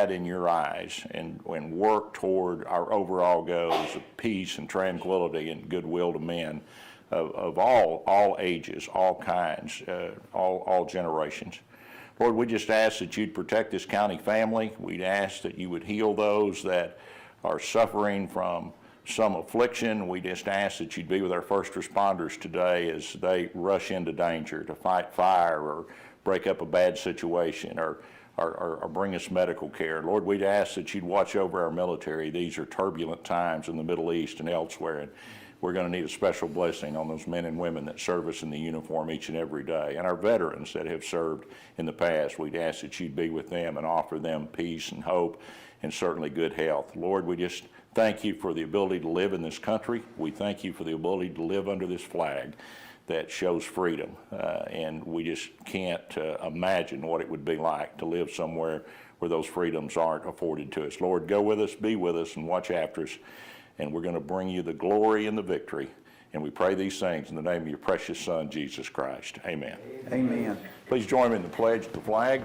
that in your eyes and work toward our overall goals of peace and tranquility and goodwill to men of all ages, all kinds, all generations. Lord, we just ask that you'd protect this county family. We'd ask that you would heal those that are suffering from some affliction. We just ask that you'd be with our first responders today as they rush into danger to fight fire or break up a bad situation or bring us medical care. Lord, we'd ask that you'd watch over our military. These are turbulent times in the Middle East and elsewhere, and we're going to need a special blessing on those men and women that serve us in the uniform each and every day. And our veterans that have served in the past, we'd ask that you'd be with them and offer them peace and hope and certainly good health. Lord, we just thank you for the ability to live in this country. We thank you for the ability to live under this flag that shows freedom. And we just can't imagine what it would be like to live somewhere where those freedoms aren't afforded to us. Lord, go with us, be with us, and watch after us. And we're going to bring you the glory and the victory. And we pray these things in the name of your precious Son, Jesus Christ. Amen. Amen. Please join me in the pledge of the flag.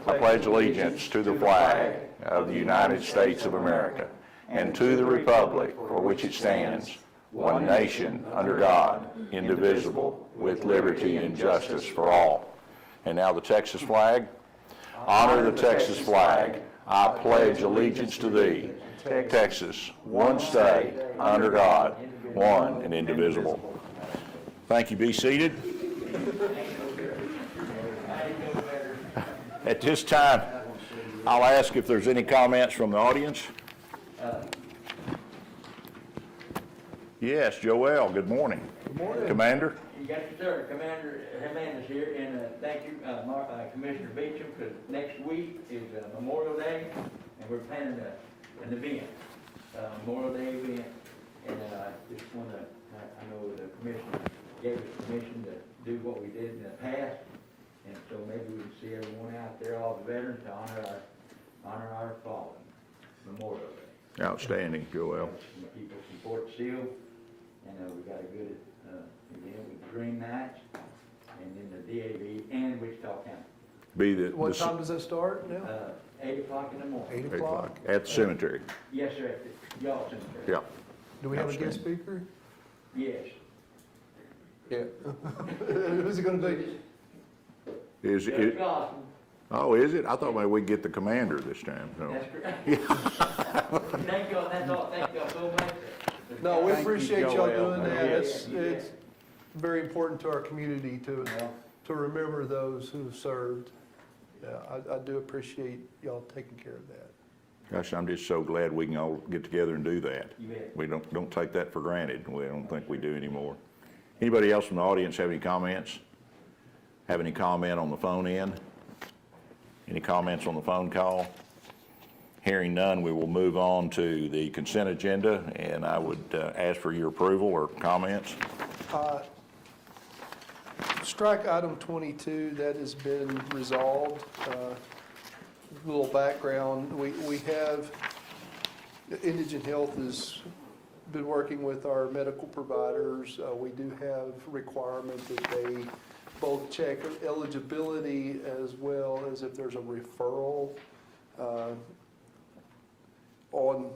I pledge allegiance to the flag of the United States of America and to the republic for which it stands, one nation under God, indivisible, with liberty and justice for all. And now the Texas flag. Honor the Texas flag. I pledge allegiance to thee, Texas, one state, under God, one and indivisible. Thank you. Be seated. At this time, I'll ask if there's any comments from the audience. Yes, Joel, good morning. Good morning. Commander? You got your sir, Commander Hernandez here, and thank you, Commissioner Beecham, because next week is Memorial Day, and we're planning an event, Memorial Day event, and just want to, I know the commissioner gave us permission to do what we did in the past, and so maybe we can see everyone out there, all the veterans, to honor our fallen, Memorial Day. Outstanding, Joel. People from Fort Sill, and we got a good event with the Green Knights, and then the DAV and Wichita County. What time does that start now? 8 o'clock in the morning. 8 8 o'clock? o'clock at the cemetery. Yes, sir, at the Y'all Cemetery. Yeah. Do we have a guest speaker? Yes. Yeah. Who's it going to be? Is Judge it? Goslin, Oh, is it? I thought maybe we'd get the commander this time. So. that's correct. Thank y'all, that's all, thank y'all so much. No, we Thank you, appreciate y'all Joel. doing that. Yeah, It's yeah. very important to our community to remember those who served. Yeah, I do appreciate y'all taking care of that. Gosh, I'm just so glad we can all get together and do that. You bet. We don't take that for granted. We don't think we do anymore. Anybody else from the audience have any comments? Have any comment on the phone end? Any comments on the phone call? Hearing none, we will move on to the consent agenda, and I would ask for your approval or comments. Strike item 22, that has been resolved. A little background, we have, Indigent Health has been working with our medical providers. We do have requirement that they both check eligibility as well as if there's a referral on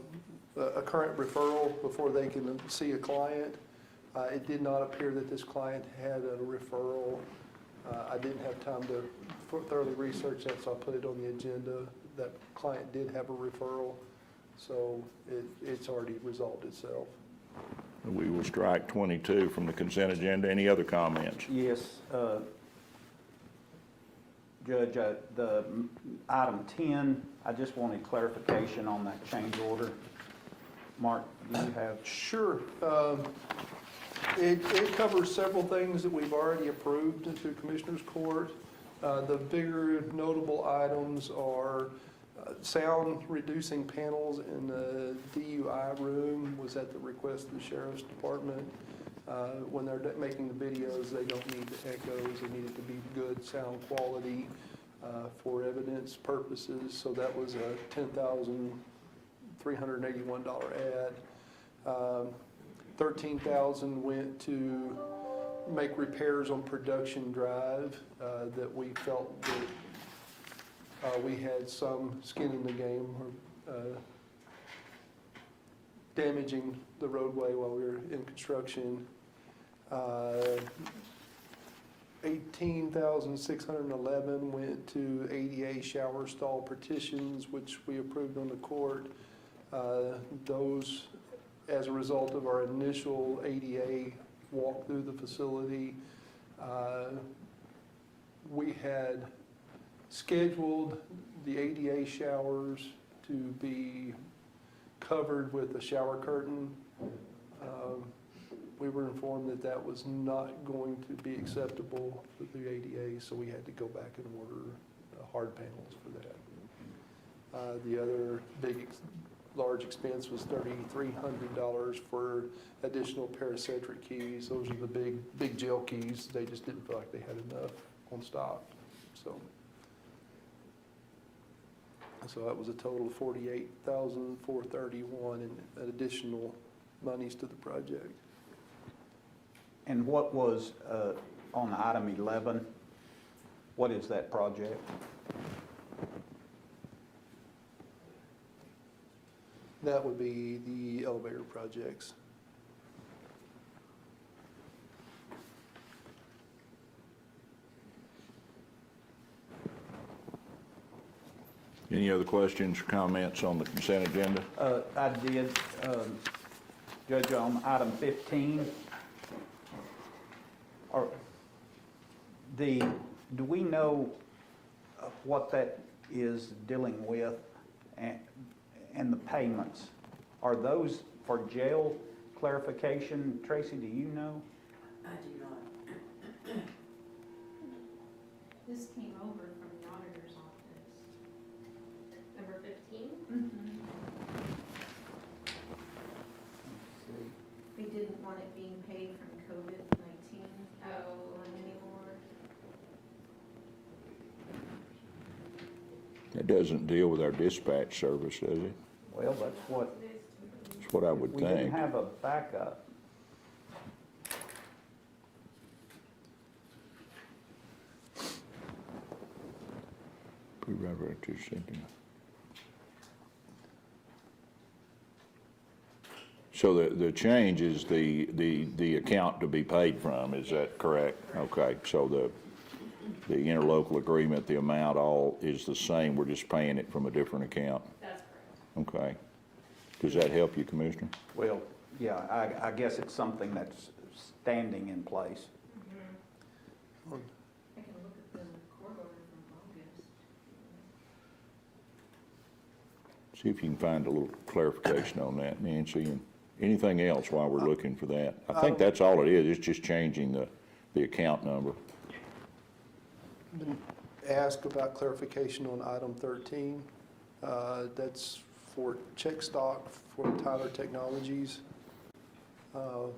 a current referral before they can see a client. It did not appear that this client had a referral. I didn't have time to thoroughly research that, so I put it on the agenda. That client did have a referral, so it's already resolved itself. We will strike 22 from the consent agenda. Any other comments? Yes, Judge, the item 10, I just wanted clarification on that change order. Mark, do you have? Sure. It covers several things that we've already approved through Commissioner's Court. The bigger notable items are sound reducing panels in the DUI room was at the request of the Sheriff's Department. When they're making the videos, they don't need the echoes. They need it to be good sound quality for evidence purposes. So that was a $10,381 ad. $13,000 went to make repairs on production drive that we felt that We had some skin in the game, damaging the roadway while we were in construction. 18,611 went to ADA shower stall partitions, which we approved on the court. Those, as a result of our initial ADA walk through the facility, we had scheduled the ADA showers to be covered with a shower curtain. We were informed that that was not going to be acceptable for the ADA, so we had to go back and order hard panels for that. The other large expense was $3,300 for additional paracentric keys. Those are the big gel keys. They just didn't feel like they had enough on stock, so that was a total of $48,431 in additional monies to the project. And what was, on item 11, what is that project? That would be the elevator projects. Any other questions or comments on the consent agenda? I did, Judge, on item 15, do we know what that is dealing with and the payments? Are those for jail clarification? Tracy, do you know? I do not. This came over from the auditor's office. Number 15? They didn't want it being paid from COVID-19 anymore. That doesn't deal with our dispatch service, does it? Well, that's what, That's what I would we didn't think. have a backup. Pre-revenue to sinking. So the change is the account to be paid from, is that correct? Okay, so the interlocal agreement, the amount all is the same, we're just paying it from a different account? That's correct. Okay. Does that help you, Commissioner? Well, yeah, I guess it's something that's standing in place. I can look at the court order from August. See if you can find a little clarification on that, Nancy, and anything else while we're looking for that. I think that's all it is, it's just changing the account number. Been asked about clarification on item 13. That's for check stock for Tyler Technologies. So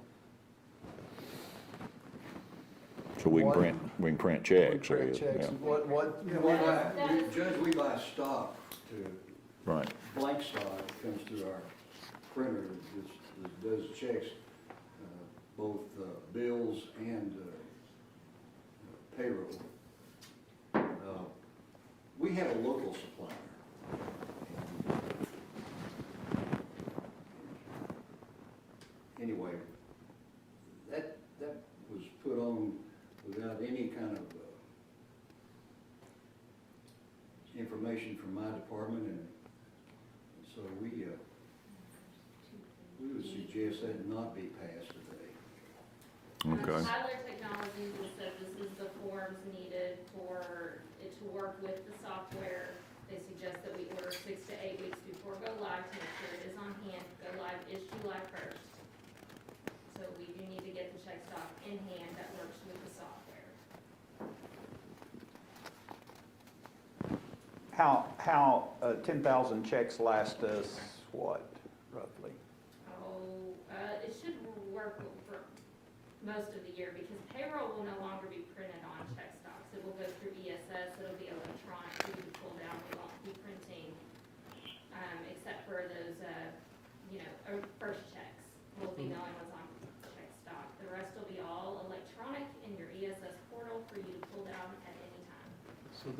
we can print checks. Correct I guess, checks. yeah. Judge, we buy stock to, Right. blank stock that comes through our printer that does checks, both bills and payroll. We have a local supplier. Anyway, that was put on without any kind of information from my department, and so we would suggest that not be passed today. Okay. Tyler Technologies has said this is the forms needed for it to work with the software. They suggest that we order 6 to 8 weeks before go live to make sure it is on hand. Go live is July 1st. So we do need to get the check stock in hand that works with the software. How 10,000 checks last us, what, roughly? It should work for most of the year because payroll will no longer be printed on check stocks. It will go through ESS, it'll be electronic, so you can pull down, we won't be printing, except for those, first checks. We'll be knowing what's on check stock. The rest will be all electronic in your ESS portal for you to pull down at any time. So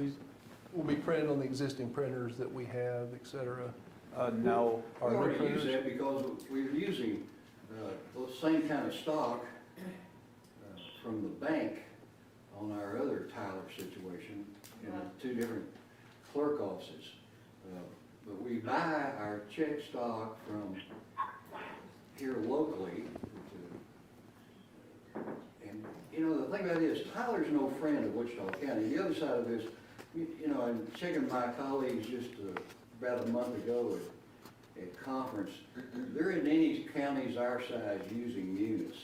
will be printed on the existing printers that we have, et cetera. No, Our We new already use printers? that because we're using the same kind of stock from the bank on our other Tyler situation in two different clerk offices. But we buy our check stock from here locally. And, you know, the thing about it is, Tyler's no friend of Wichita County. The other side of this, you know, I'm checking my colleagues just about a month ago at conference, there isn't any counties our size using Munis.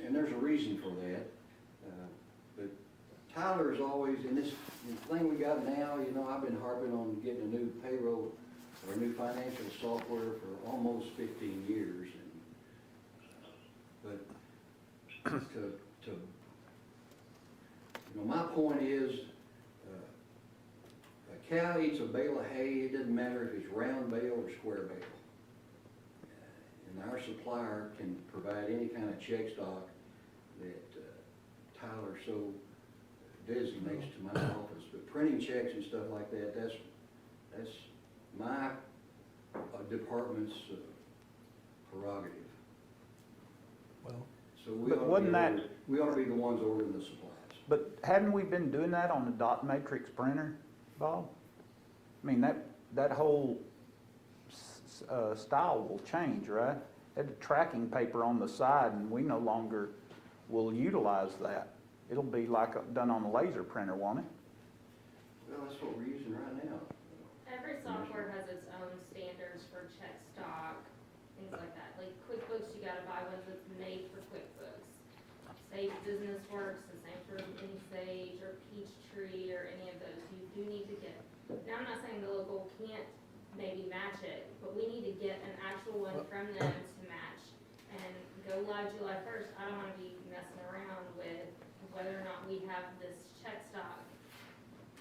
And there's a reason for that. But Tyler's always, in this thing we got now, you know, I've been harping on getting a new payroll or new financial software for almost 15 years. But you know, my point is, a cow eats a bale of hay, it doesn't matter if it's round bale or square bale. And our supplier can provide any kind of check stock that Tyler so designates to my office. But printing checks and stuff like that, that's my department's prerogative. Well, So we But ought to wasn't be that- order- we ought to be the ones ordering the supplies. but hadn't we been doing that on the dot matrix printer, Bob? I mean, that whole style will change, right? Had the tracking paper on the side, and we no longer will utilize that. It'll be like done on a laser printer, won't it? Well, that's what we're using right now. Every software has its own standards for check stock, things like that. Like QuickBooks, you gotta buy ones that's made for QuickBooks. Sage Business Works, the same for Sage or Peachtree or any of those. You do need to get, now I'm not saying the local can't maybe match it, but we need to get an actual one from them to match. And go live July 1st, I don't wanna be messing around with whether or not we have this check stock.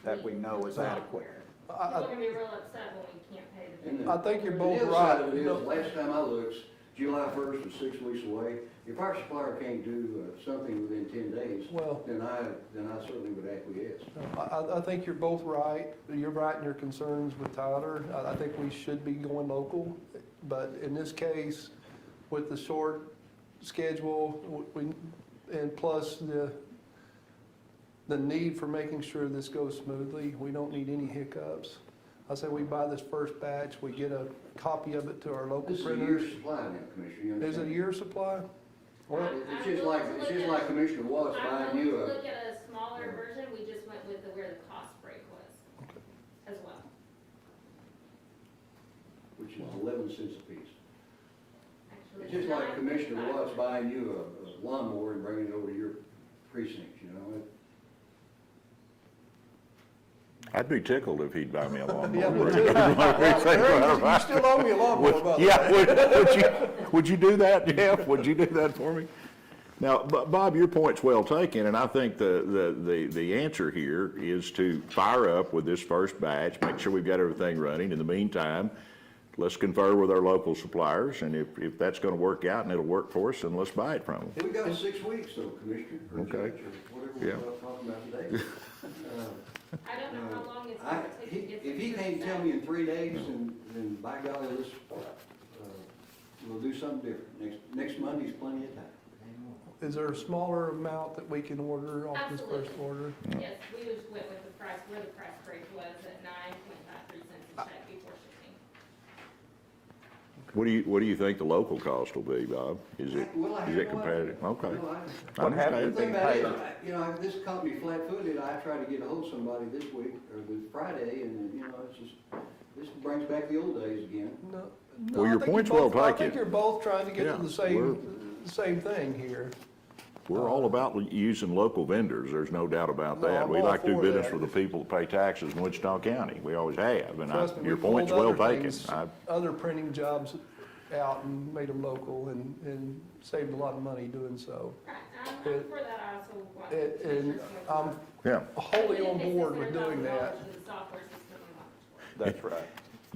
That we know is adequate. People are gonna be real upset when we can't pay the And bill. I think you're the both other side right. of it is, No. last time I looked, July 1st is 6 weeks away. If our supplier can't do something within 10 days, Well, then I certainly would acquiesce. I think you're both right. You're right in your concerns with Tyler. I think we should be going local. But in this case, with the short schedule, and plus the need for making sure this goes smoothly, we don't need any hiccups. I say we buy this first batch, we get a copy of it to our local This is a printers. year's supply now, Commissioner, you Is it a understand? year supply? Well, It's just like Commissioner Watts I'm buying willing you to a, look at a smaller version, we just went with where the cost break was as well. which is 11 cents a piece. Actually, It's just like Commissioner 9.5. Watts buying you a lawnmower and bringing it over to your precinct, you know? I'd be tickled if he'd buy me a lawnmower. Yeah, me too. You still owe me a lawnmower, by the way. Yeah, would you do that, Jeff? Would you do that for me? Now, Bob, your point's well taken, and I think the answer here is to fire up with this first batch, make sure we've got everything running. In the meantime, let's confer with our local suppliers, and if that's gonna work out and it'll work for us, then let's buy it from them. We got 6 weeks though, Commissioner, or Okay. Judge, or whatever Yeah. we're talking about today. I don't know how long it's I- gonna take to get. If he the can't tell set. me in 3 days, then by golly, let's, we'll do something different. Next Monday's plenty of time. Is there a smaller amount that we can order off this first Absolutely. order? Yes, we just went with the price, where the price break was at 9.53 cents a check before shipping. What do you think the local cost will be, Bob? Is it Well, I have no competitive? idea. Okay. No, I What happened? The understand. thing about it, you know, this caught me flat-footed. I tried to get a hold of somebody this week, or this Friday, and, you know, it's just, this brings back the old days again. No. Well, I your think you point's well both- I taken. think you're both trying to get Yeah, to the same thing here. We're all about using local vendors, there's no doubt about No, that. I'm We all like to do for business that. with the people that pay taxes in Wichita County, we always have, and Trust me, your we pulled point's well other taken. things, I- other printing jobs out and made them local and saved a lot of money doing so. Right, I'm It- for that, I also want. And Commissioners to I'm work. Yeah, wholly on Even if it's board with doing that. $600,000 to the software system, I'm not for it. That's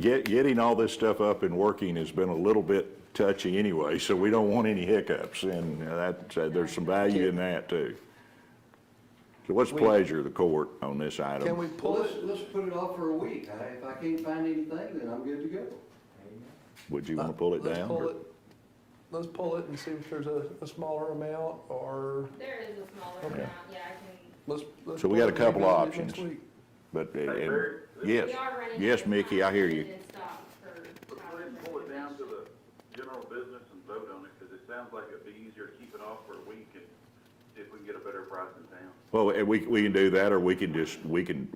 right. getting all this stuff up and working has been a little bit touchy anyway, so we don't want any hiccups, and there's some value in that too. So what's the pleasure of the court on this Can item? we Well, pull it? let's put it off for a week. If I can't find anything, then I'm good to go. Would you want to pull it Let's down? pull or- it. Let's pull it and see if there's a smaller amount, or There is a smaller Okay. amount, yeah, I can, let's. So we pull got a it and couple revisit it options. next week. But, Hey, Barry, yes, we are running. yes, out of Mickey, time I hear to you. get in stock for let's go Tyler ahead and pull it down to recommendation. the general business and vote on it, because it sounds like it'd be easier to keep it off for a week and see if we can get a better price in town. well, we can do that, or we can just, we can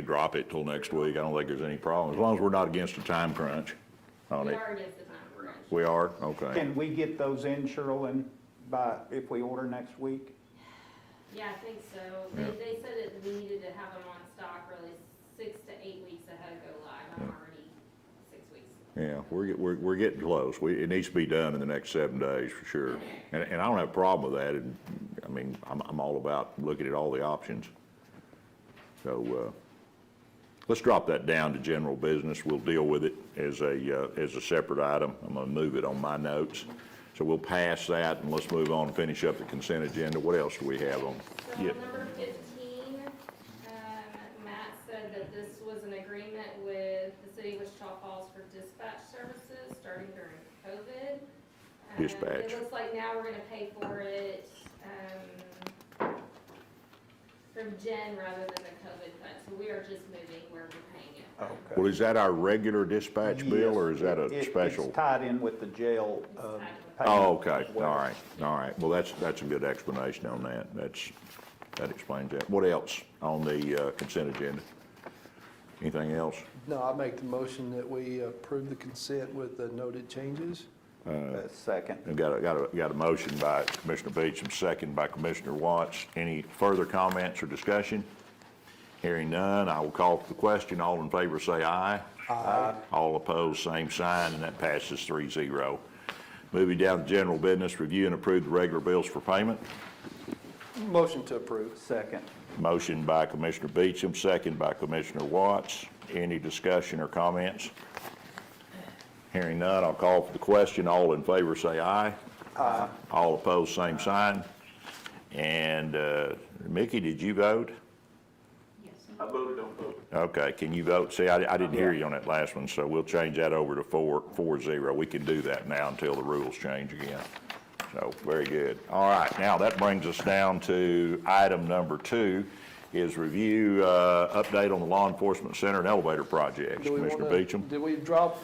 drop it till next week. I don't think there's any problem, as long as we're not against a time crunch on We it. are against the time crunch. We are? Okay. Can we get those in, Sherilyn, by, if we order next week? Yeah, I think so. Yeah. They said that we needed to have them on stock really 6 to 8 weeks ahead of go live. I'm already 6 weeks. Yeah, we're getting close. It needs to be done in the next 7 days for sure. And I don't have a problem with that. And, I mean, I'm all about looking at all the options. So, let's drop that down to general business. We'll deal with it as a separate item. I'm gonna move it on my notes. So we'll pass that and let's move on and finish up the consent agenda. What else do we have on? So Yeah. number 15, Matt said that this was an agreement with the city of Wichita Falls for dispatch services starting during COVID. Dispatch. It looks like now we're gonna pay for it, from Jen rather than the COVID fund. So we are just moving where we're paying it. Okay. Well, is that our regular dispatch bill or is that a Yes, special? It's tied in with the jail, It's tied Oh, payment okay, as well. all right. Well, that's a good explanation on that. That explains that. What else on the consent agenda? Anything else? No, I make the motion that we approve the consent with the noted changes. Second. We've got a motion by Commissioner Beecham, second by Commissioner Watts. Any further comments or discussion? Hearing none, I will call for the question. All in favor say aye. Aye. All opposed, same sign, and that passes 3-0. Moving down to general business, review and approve the regular bills for payment. Motion to approve. Second. Motion by Commissioner Beecham, second by Commissioner Watts. Any discussion or comments? Hearing none, I'll call for the question. All in favor say aye. Aye. All opposed, same sign. And Mickey, did you vote? Yes. I voted on both. Okay, can you vote? See, I didn't hear you on that last one, so we'll change that over to 4-0. We can do that now until the rules change again. So, very good. All right, now that brings us down to item number 2, is review, update on the law enforcement center and elevator projects. Do we Commissioner wanna- Beecham? Did we drop?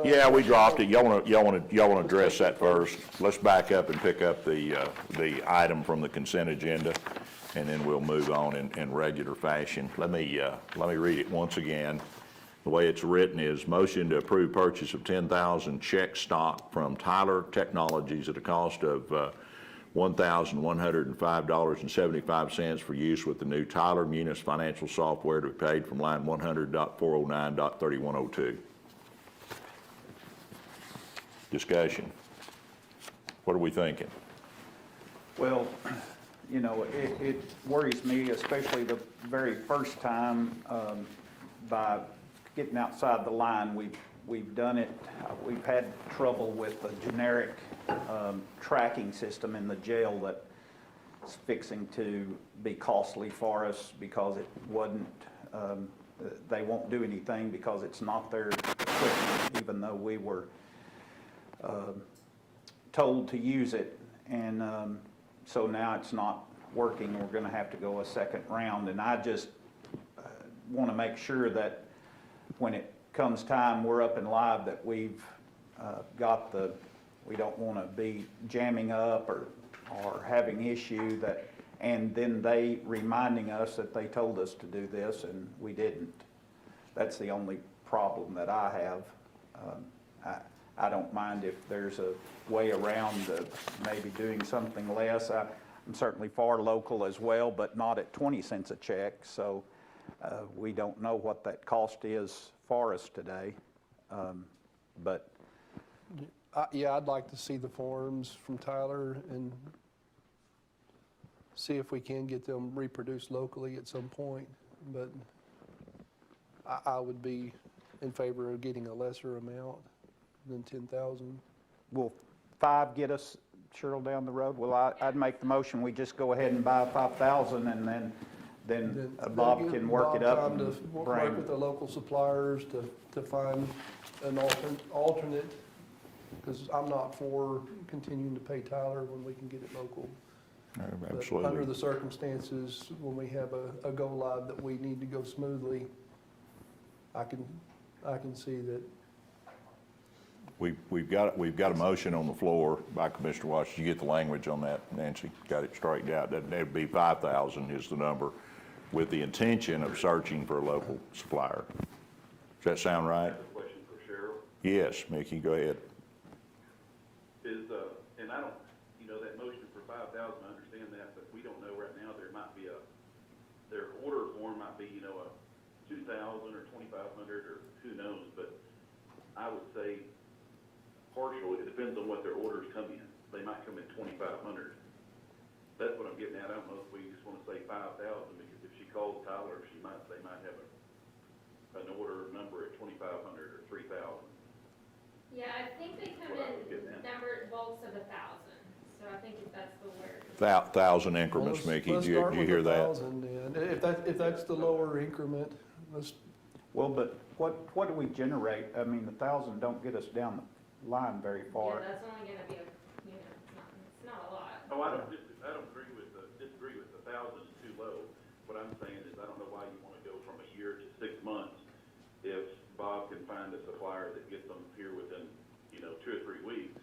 Yeah, we dropped it. Y'all wanna address that first? Let's back up and pick up the item from the consent agenda, and then we'll move on in regular fashion. Let me read it once again. The way it's written is motion to approve purchase of 10,000 check stock from Tyler Technologies at a cost of $1,105.75 for use with the new Tyler Munis financial software to be paid from line 100.409.3102. Discussion. What are we thinking? Well, you know, it worries me, especially the very first time, by getting outside the line. We've done it, we've had trouble with the generic tracking system in the jail that's fixing to be costly for us because it wasn't, they won't do anything because it's not their equipment, even though we were told to use it. And so now it's not working. We're going to have to go a second round. And I just want to make sure that when it comes time, we're up and live, that we've got we don't want to be jamming up or having issue that, and then they reminding us that they told us to do this and we didn't. That's the only problem that I have. I don't mind if there's a way around maybe doing something less. I'm certainly for local as well, but not at 20 cents a check. So we don't know what that cost is for us today. But Yeah, I'd like to see the forms from Tyler and see if we can get them reproduced locally at some point. But I would be in favor of getting a lesser amount than 10,000. will 5 get us Cheryl down the road? Well, I'd make the motion, we just go ahead and buy 5,000 and then Bob Give can work it Bob up time and to work bring. with the local suppliers to find an alternate, because I'm not for continuing to pay Tyler when we can get it local. But under Absolutely. the circumstances, when we have a go-live that we need to go smoothly, I can see that. We've got a motion on the floor by Commissioner Watts. Did you get the language on that, Nancy? Got it straightened out. That'd be 5,000 is the number, with the intention of searching for a local supplier. Does that sound I right? have a question for Cheryl. Yes, Mickey, go ahead. And I don't, that motion for 5,000, I understand that, but we don't know right now, there might be their order form might be, a 2,000 or 2,500 or who knows, but I would say partial, it depends on what their orders come in. They might come in 2,500. That's what I'm getting at. I don't know if we just want to say 5,000, because if she calls Tyler, they might have an order number at 2,500 or 3,000. Yeah, I think they come What I was getting in at. numbered bulks of 1,000, so I think if that's the word. 1,000 increments, Well, Mickey. let's Did start you with hear that? 1,000 then. If that's the lower increment, let's, Well, but what do we generate? I mean, 1,000 don't get us down the line very Yeah, far. that's only gonna be it's not a lot. Oh, I don't disagree with 1,000 is too low. What I'm saying is, I don't know why you want to go from a year to 6 months if Bob can find a supplier that gets them here within, 2 or 3 weeks.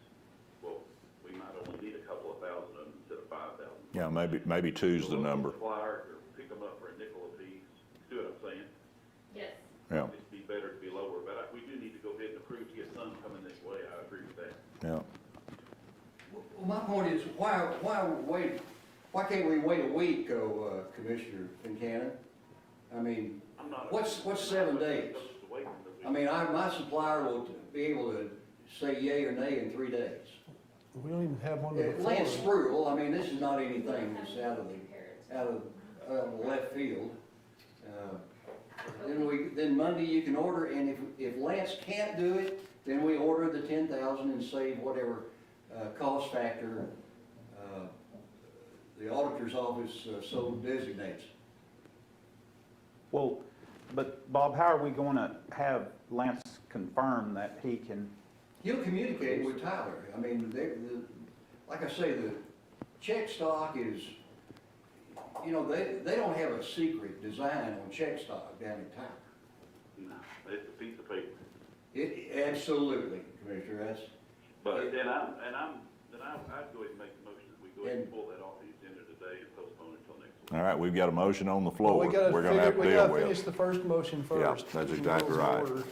Well, we might only need a couple of thousand of them instead of 5,000. Yeah, maybe two's the local number. Supplier, or pick them up for a nickel a piece. See what I'm saying? Yes. Yeah, It'd be better to be lower, but we do need to go ahead and approve to get some coming this way. I agree with that. yeah. Well, my point is, why can't we wait a week, Commissioner Kincannon? I mean, I'm not. what's 7 days? I mean, my supplier will be able to say yay or nay in 3 days. we don't even have one of the Lance floor. Spruill, I mean, this is not anything that's out of the left field. Then Monday you can order, and if Lance can't do it, then we order the 10,000 and save whatever cost factor the auditor's office so designates. Well, but Bob, how are we going to have Lance confirm that he can? He'll communicate with Tyler. I mean, like I say, the check stock is, they don't have a secret design on check stock down in Tyler. No, it's a piece of paper. Absolutely, Commissioner, But then I'd go ahead and make the motion that we go ahead and pull that off the agenda today and postpone it until next week. All right, we've got a motion on the Well, floor we gotta we're gonna have to we deal gotta finish with. the first motion first. that's the exactly rules of right. order.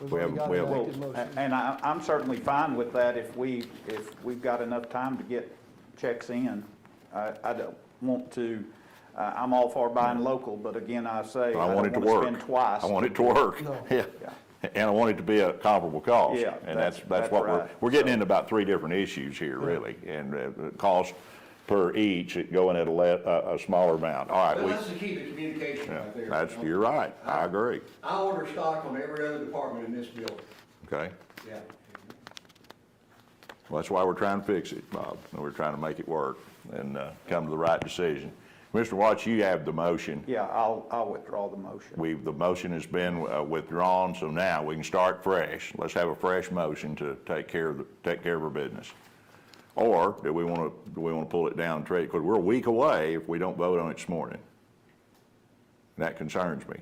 We've We already have- got we an have- active motion. And I'm certainly fine with that if we've got enough time to get checks in. I don't want to, I'm all for buying local, but again, I say, I I want it don't to want to work. spend twice. I want it to work. No. Yeah. Yeah. And I want it to be a comparable cost. Yeah, And that's that's what right. we're getting into about 3 different issues here, really. And cost per each, going at a smaller amount. All right, But that's the key to communication right there. you're right. I agree. I order stock from every other department in this building, Okay? yeah. Well, that's why we're trying to fix it, Bob. And we're trying to make it work and come to the right decision. Mr. Watts, you have the motion. Yeah, I'll withdraw the motion. The motion has been withdrawn, so now we can start fresh. Let's have a fresh motion to take care of our business. Or do we want to pull it down and trade? Because we're a week away if we don't vote on it this morning. That concerns me.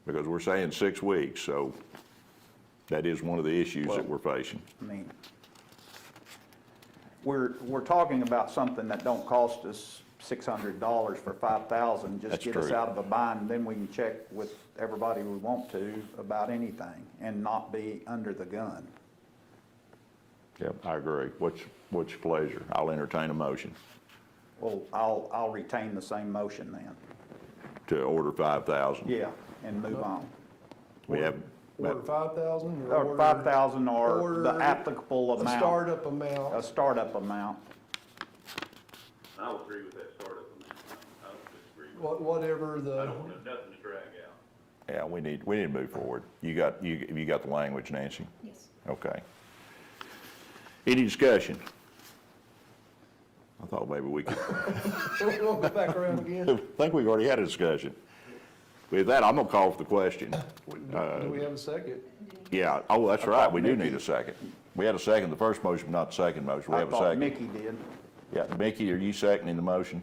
Because we're saying 6 weeks, so that is one of the issues that we're facing. I mean, we're talking about something that don't cost us $600 for 5,000. Just That's get us true. out of a bind, then we can check with everybody we want to about anything and not be under the gun. Yep, I agree. What's your pleasure? I'll entertain a motion Well, I'll retain the same motion then. to order 5,000. Yeah, and move on. We have, Order 5,000 or Or order? 5,000 or the order applicable A amount. startup A amount. startup amount. I'll agree with that startup amount. I don't disagree with Whatever it. I the, don't want nothing to drag out. yeah, we need to move forward. You got the language, Nancy? Yes. Okay. Any discussion? I thought maybe we could, We'll go back around again. I think we've already had a discussion. With that, I'm gonna call for the question. Do we have a second? Yeah, oh, that's right, we do need a second. We had a second, the first motion, not the second motion, we I have a thought second. Mickey did. Yeah, Mickey, are you seconding the motion?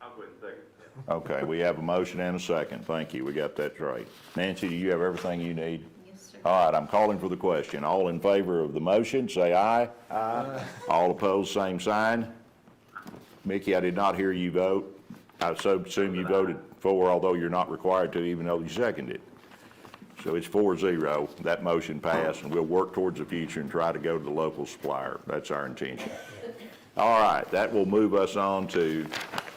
I'll go ahead and second. Yeah. Okay, we have a motion and a second, thank you, we got that right. Nancy, do you have everything you need? Yes, sir. All right, I'm calling for the question. All in favor of the motion, say aye. Aye. All opposed, same sign. Mickey, I did not hear you vote. I so assume you voted for, although you're not required to, even though you seconded it. So it's 4-0. That motion passed, and we'll work towards the future and try to go to the local supplier. That's our intention. All right, that will move us on to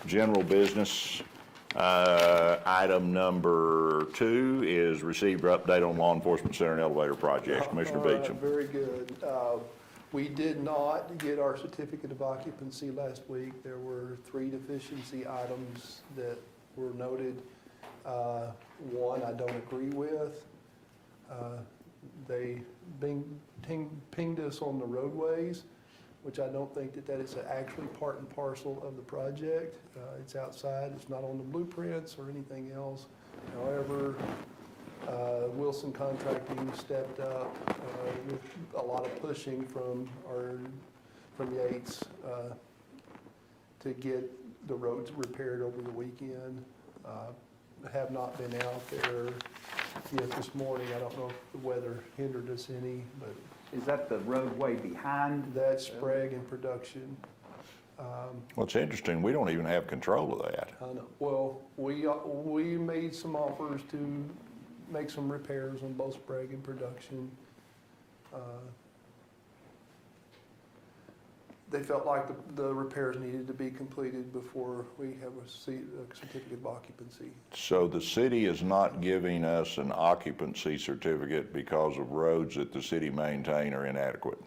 general business. Item number 2 is receive or update on law enforcement center and elevator projects. Commissioner All right, Beecham. Very good. We did not get our certificate of occupancy last week. There were 3 deficiency items that were noted. One I don't agree with. They pinged us on the roadways, which I don't think that is actually part and parcel of the project. It's outside, it's not on the blueprints or anything else. However, Wilson Contracting stepped up with a lot of pushing from Yates to get the roads repaired over the weekend. Have not been out there yet this morning. I don't know if the weather hindered us any, but Is that the roadway behind? that's Sprague in production. Well, it's interesting, we don't even have control of that. I know. Well, we made some offers to make some repairs on both Sprague and production. They felt like the repairs needed to be completed before we have a certificate of occupancy. So the city is not giving us an occupancy certificate because of roads that the city maintain are inadequate,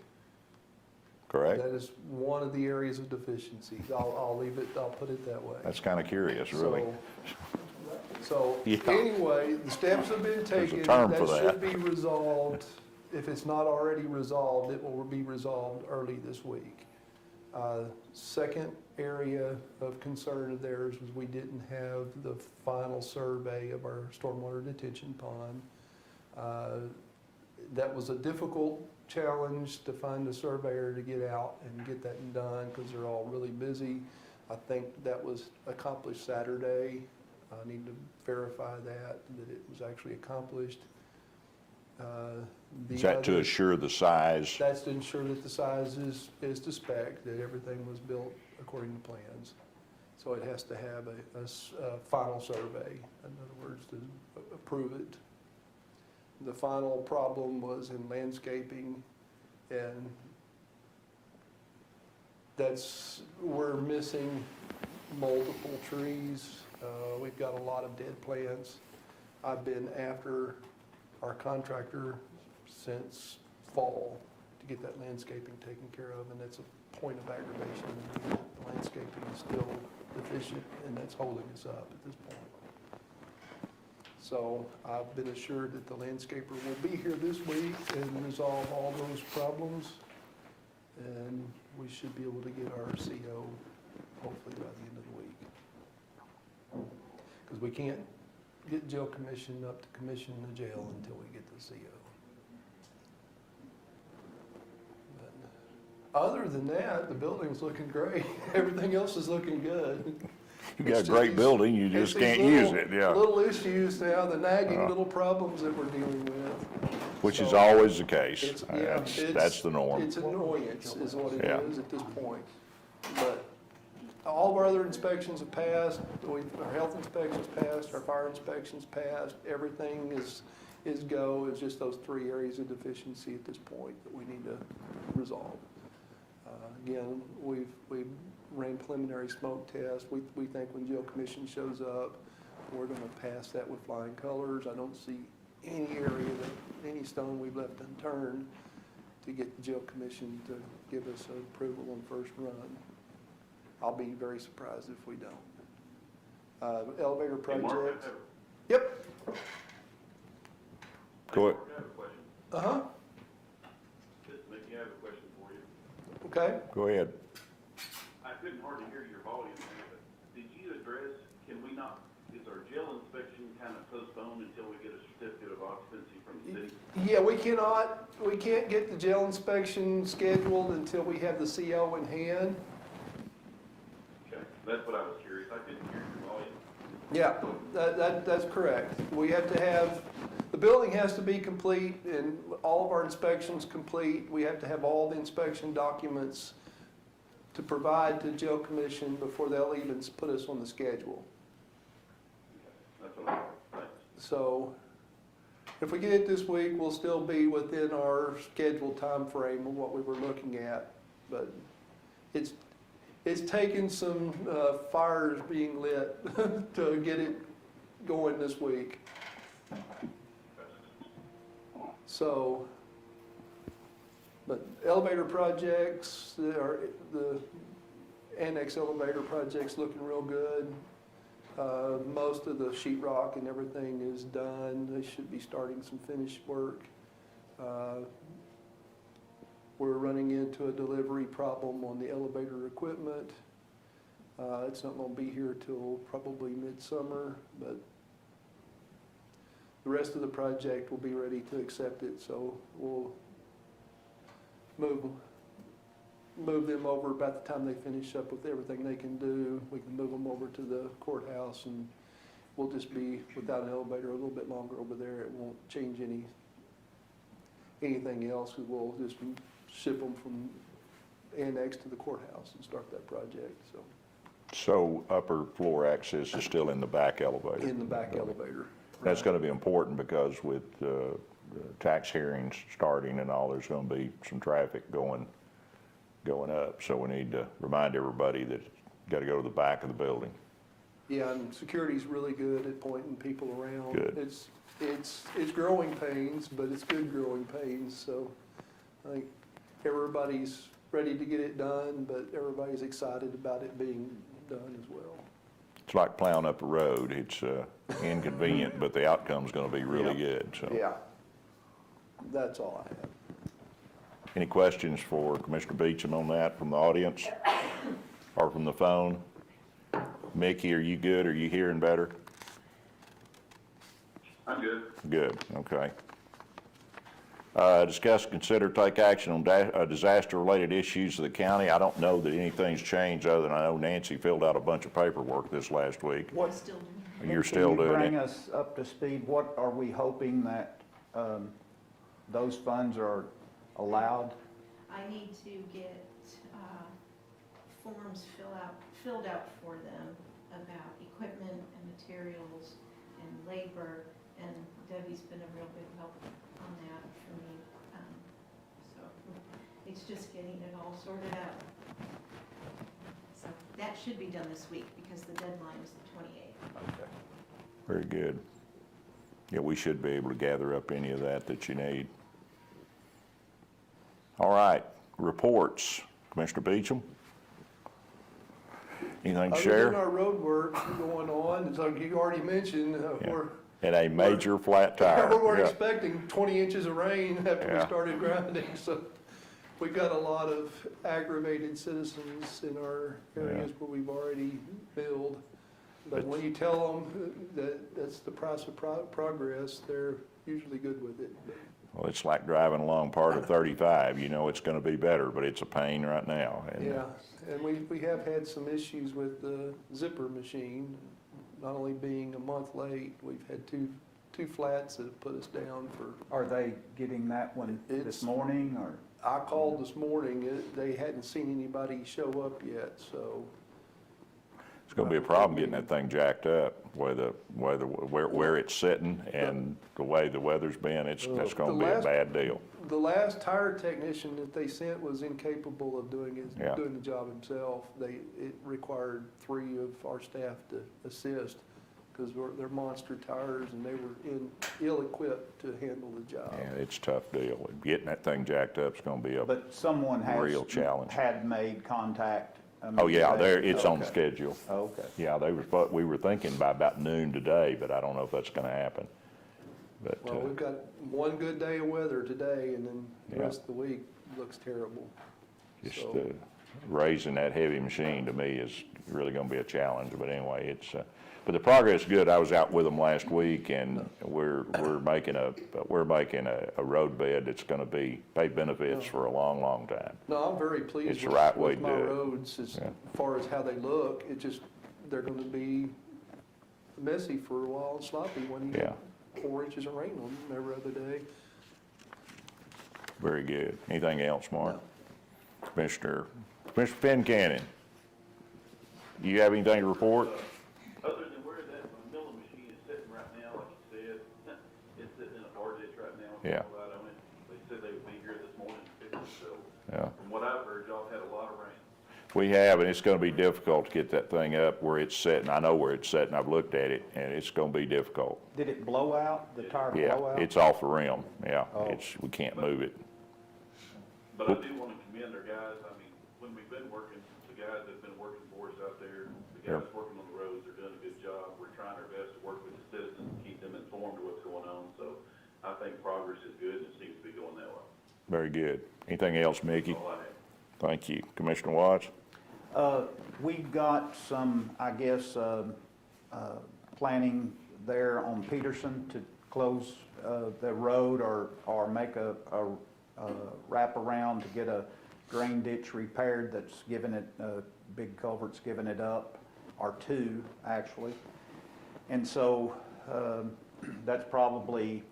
correct? That is one of the areas of deficiency. I'll leave it, I'll put it that way. That's kind of curious, really. So Yeah. anyway, the steps have been There's a taken. term for That that. should be resolved. If it's not already resolved, it will be resolved early this week. Second area of concern of theirs was we didn't have the final survey of our stormwater detention pond. That was a difficult challenge to find a surveyor to get out and get that done because they're all really busy. I think that was accomplished Saturday. I need to verify that it was actually accomplished. The Is that to other- assure the size? That's to ensure that the size is to spec, that everything was built according to plans. So it has to have a final survey, in other words, to approve it. The final problem was in landscaping, and we're missing multiple trees. We've got a lot of dead plants. I've been after our contractor since fall to get that landscaping taken care of, and that's a point of aggravation. The landscaping is still deficient, and that's holding us up at this point. So I've been assured that the landscaper will be here this week and resolve all those problems, and we should be able to get our CO hopefully by the end of the week. Because we can't get jail commission up to commission the jail until we get the CO. But other than that, the building's looking great. Everything else is looking good. You got a It's great these- building, you it's just these can't use little- it, yeah. Little issues now, the nagging Uh-huh. little problems that we're dealing with. Which is So, always the case. It's, yeah, That's the norm. It's annoyance is what it Yeah. is at this point. But all of our other inspections have passed, our health inspections passed, our fire inspections passed, everything is go. It's just those 3 areas of deficiency at this point that we need to resolve. Again, we've ran preliminary smoke tests. We think when jail commission shows up, we're gonna pass that with flying colors. I don't see any area any stone we've left unturned to get the jail commission to give us an approval on first run. I'll be very surprised if we don't. Elevator Hey, Mark, I project. have- Yep, Go ahead. Mark, I have a question. uh-huh. Maybe I have a question Okay? Go ahead. I couldn't hardly hear your volume there, but did you address, can we not, is our jail inspection kind of postponed until we get a certificate of occupancy from the city? Yeah, we can't get the jail inspection scheduled until we have the CO in hand. Okay, that's what I was curious, I couldn't hear your volume. Yeah, that's correct. We have to have, the building has to be complete and all of our inspections complete. We have to have all the inspection documents to provide to jail commission before they'll even put us on the schedule. That's what I heard, thanks. So if we get it this week, we'll still be within our scheduled time frame of what we were looking at. But it's taken some fires being lit to get it going this week. So, but elevator projects, the annex elevator project's looking real good. Most of the sheetrock and everything is done. They should be starting some finished work. We're running into a delivery problem on the elevator equipment. It's not gonna be here till probably midsummer, but the rest of the project will be ready to accept it, so we'll move them over about the time they finish up with everything they can do. We can move them over to the courthouse and we'll just be without an elevator a little bit longer over there. It won't change anything else. We'll just ship them from annex to the courthouse and start that project, so, So upper floor access is still in the back elevator? in the back elevator. That's going to be important because with tax hearings starting and all, there's going to be some traffic going up. So we need to remind everybody that you got to go to the back of the building. Yeah, and security's really good at pointing people around. Good. It's growing pains, but it's good growing pains, so I think everybody's ready to get it done, but everybody's excited about it being done as well. It's like plowing up a road. It's inconvenient, but the outcome's going to be really good, so. Yeah. That's all I have. Any questions for Commissioner Beecham on that from the audience or from the phone? Mickey, are you good? Are you hearing better? I'm good. Good, okay. Discuss, consider, take action on disaster-related issues of the county. I don't know that anything's changed other than I know Nancy filled out a bunch of paperwork this last week. Still doing You're still doing Can you bring it? us up to speed? What are we hoping that those funds are allowed? I need to get forms filled out for them about equipment and materials and labor, and Debbie's been a real big help on that for me. So it's just getting it all sorted out. So that should be done this week because the deadline is the 28th. Okay. Very good. Yeah, we should be able to gather up any of that you need. All right, reports. Commissioner Beecham? Anything to Other share? than our road work going on, as like you already mentioned, Yeah. And a major flat tire. we weren't Yeah. expecting 20 inches of rain after we Yeah. started grounding, so we got a lot of aggravated citizens in our areas where we've already billed. But when you tell them that that's the price of progress, they're usually good with it. Well, it's like driving along part of 35. You know it's going to be better, but it's a pain right now. And, Yeah, and we have had some issues with the zipper machine, not only being a month late, we've had two flats that have put us down for, Are they getting that one It's- this morning, or? I called this morning, they hadn't seen anybody show up yet, so. It's going to be a problem getting that thing jacked up, where it's sitting and the way the weather's been. That's going to be a bad deal. The last tire technician that they sent was incapable of doing Yeah. the job himself. It required 3 of our staff to assist, because they're monster tires and they were ill-equipped to handle the job. Yeah, it's a tough deal. Getting that thing jacked up is going to be a, But someone Real challenge. had made contact. oh yeah, it's on Okay. schedule. Okay. Yeah, we were thinking by about noon today, but I don't know if that's going to happen. But, Well, we've got one good day of weather today, and then the Yeah. rest of the week looks terrible. Just So- raising that heavy machine to me is really gonna be a challenge, but anyway, but the progress is good. I was out with them last week, and we're making a road bed that's gonna pay benefits for a long, long time. No, I'm very pleased It's the with right way with to my do it. roads as Yeah. far as how they look. They're gonna be messy for a while and sloppy when you Yeah. get 4 inches of rain on them every other day. Very good. Anything else, Mark? Commissioner Fincannon, you have anything to report? Other than where that milling machine is sitting right now, like you said, it's sitting in a bar ditch right now. with Yeah. people out on it. They said they would be here this morning to fix it, so Yeah. from what I've heard, y'all had a lot of rain. We have, and it's gonna be difficult to get that thing up where it's sitting. I know where it's sitting. I've looked at it, and it's gonna be difficult. Did it blow out, the tire blow Yeah, out? it's off the rim. Yeah, Oh. we can't move it. But I do want to commend our guys. I mean, when we've been working, the guys that have been working for us out there, the guys working on the roads are doing a good job. We're trying our best to work with the citizens, keep them informed of what's going on. So I think progress is good and it seems to be going that way. Very good. Anything else, Mickey? That's all I have. Thank you. Commissioner Watts? We've got some, I guess, planning there on Peterson to close the road or make a wraparound to get a drain ditch repaired that's given it, big culvert's given it up, or two, actually. And so that's probably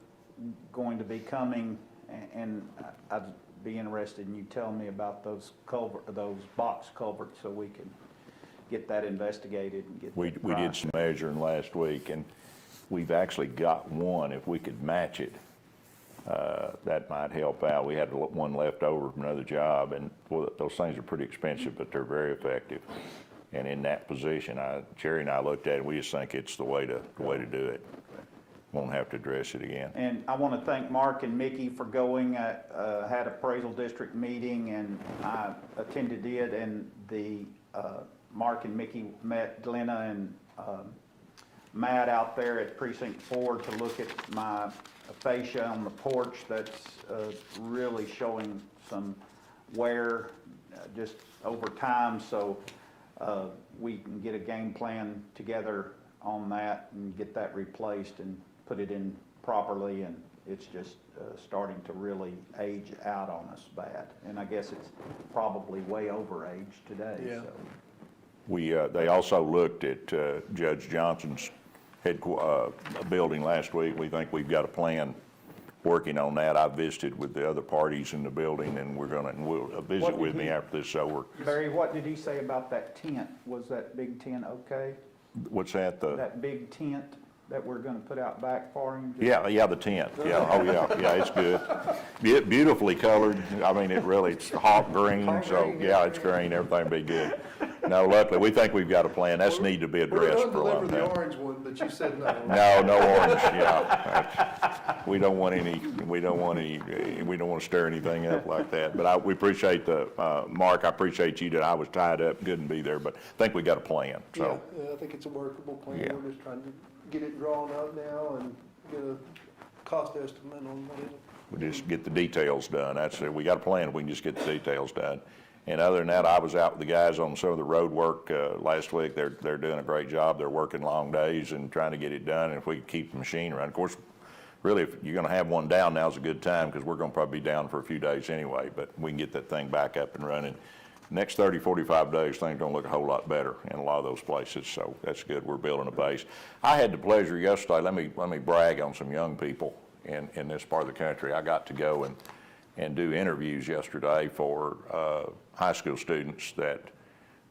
going to be coming, and I'd be interested in you telling me about those box culverts so we can get that investigated and get We that did priced. some measuring last week, and we've actually got one. If we could match it, that might help out. We had one left over from another job, and boy, those things are pretty expensive, but they're very effective. And in that position, Jerry and I looked at it, we just think it's the way to do it. Won't have to address it again. And I want to thank Mark and Mickey for going. Had appraisal district meeting, and I attended it, and Mark and Mickey met Glenna and Matt out there at Precinct 4 to look at my fascia on the porch that's really showing some wear just over time. So we can get a game plan together on that and get that replaced and put it in properly, and it's just starting to really age out on us bad. And I guess it's probably way over age today, Yeah. so. They also looked at Judge Johnson's building last week. We think we've got a plan working on that. I visited with the other parties in the building, and we'll visit with me after this is over. Barry, what did he say about that tent? Was that big tent okay? What's that? That big tent that we're gonna put out back for him? Yeah, the tent. Yeah, oh yeah, it's good. Beautifully colored. I mean, it's hot green, Hot so green, yeah, yeah. it's green, everything be good. No, luckily, we think we've got a plan. That's need to be We're addressed gonna for a long deliver the time. orange one, but you said no. No orange, yeah. We don't want to stir anything up like that. But we appreciate Mark, I appreciate you that I was tied up, couldn't be there, but I think we got a plan, Yeah, so. I think it's a workable plan. Yeah. We're just trying to get it drawn up now and get a cost estimate on what it. We just get the details done. That's it. We got a plan. We can just get the details done. And other than that, I was out with the guys on some of the road work last week. They're doing a great job. They're working long days and trying to get it done. And if we could keep the machine running, of course, really, if you're going to have one down, now's a good time because we're going to probably be down for a few days anyway. But we can get that thing back up and running. Next 30, 45 days, things don't look a whole lot better in a lot of those places. So that's good. We're building a base. I had the pleasure yesterday. Let me brag on some young people in this part of the country. I got to go and do interviews yesterday for high school students that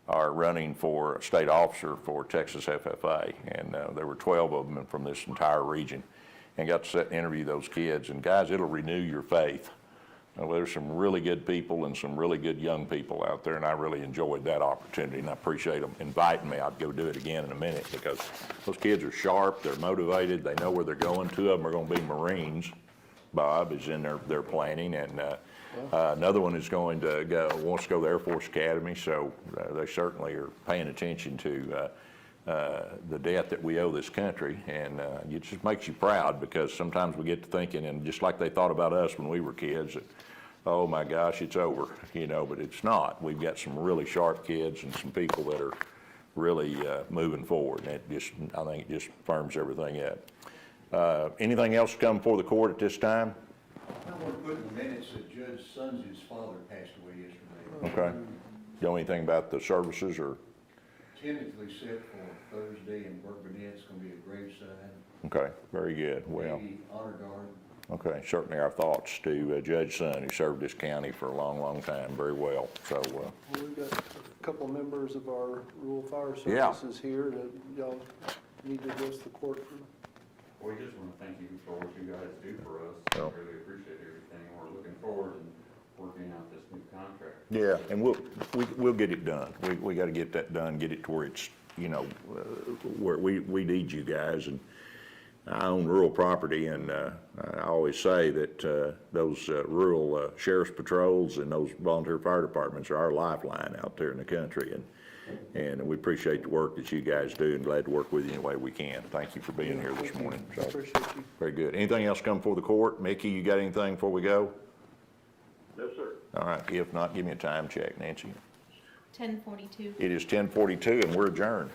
are running for a state officer for Texas FFA. And there were 12 of them from this entire region, and got to sit and interview those kids. And guys, it'll renew your faith. There's some really good people and some really good young people out there, and I really enjoyed that opportunity, and I appreciate them inviting me. I'd go do it again in a minute because those kids are sharp, they're motivated, they know where they're going. 2 of them are going to be Marines. Bob is in their planning, and another one is wants to go to the Air Force Academy, so they certainly are paying attention to the debt that we owe this country, and it just makes you proud because sometimes we get to thinking, and just like they thought about us when we were kids, that oh my gosh, it's over, but it's not. We've got some really sharp kids and some people that are really moving forward, and I think it just firms everything up. Anything else come before the court at this time? I want to put in the minutes that Judge Sons' father passed away yesterday. Okay. You know anything about the services or? Tentatively set for Thursday in Burke Burnett's going to be a graveside, Okay, very good. Well, maybe honor guard. okay, certainly our thoughts to Judge Sun, who served this county for a long, long time, very well. So, Well, we've got a couple of members of our rural fire Yeah. services here that y'all need to address the court. We just want to thank you for what you guys do for us. Well. We really appreciate everything. We're looking forward and working out this new contract. yeah, and we'll get it done. We got to get that done, get it to where it's, where we need you guys. And I own rural property, and I always say that those rural sheriff's patrols and those volunteer fire departments are our lifeline out there in the country. And we appreciate the work that you guys do, and glad to work with you any way we can. Thank you for being here this morning. So, Appreciate you. very good. Anything else come before the court? Mickey, you got anything before we go? No, sir. All right, if not, give me a time check, Nancy. 10:42. It is 10:42 and we're adjourned.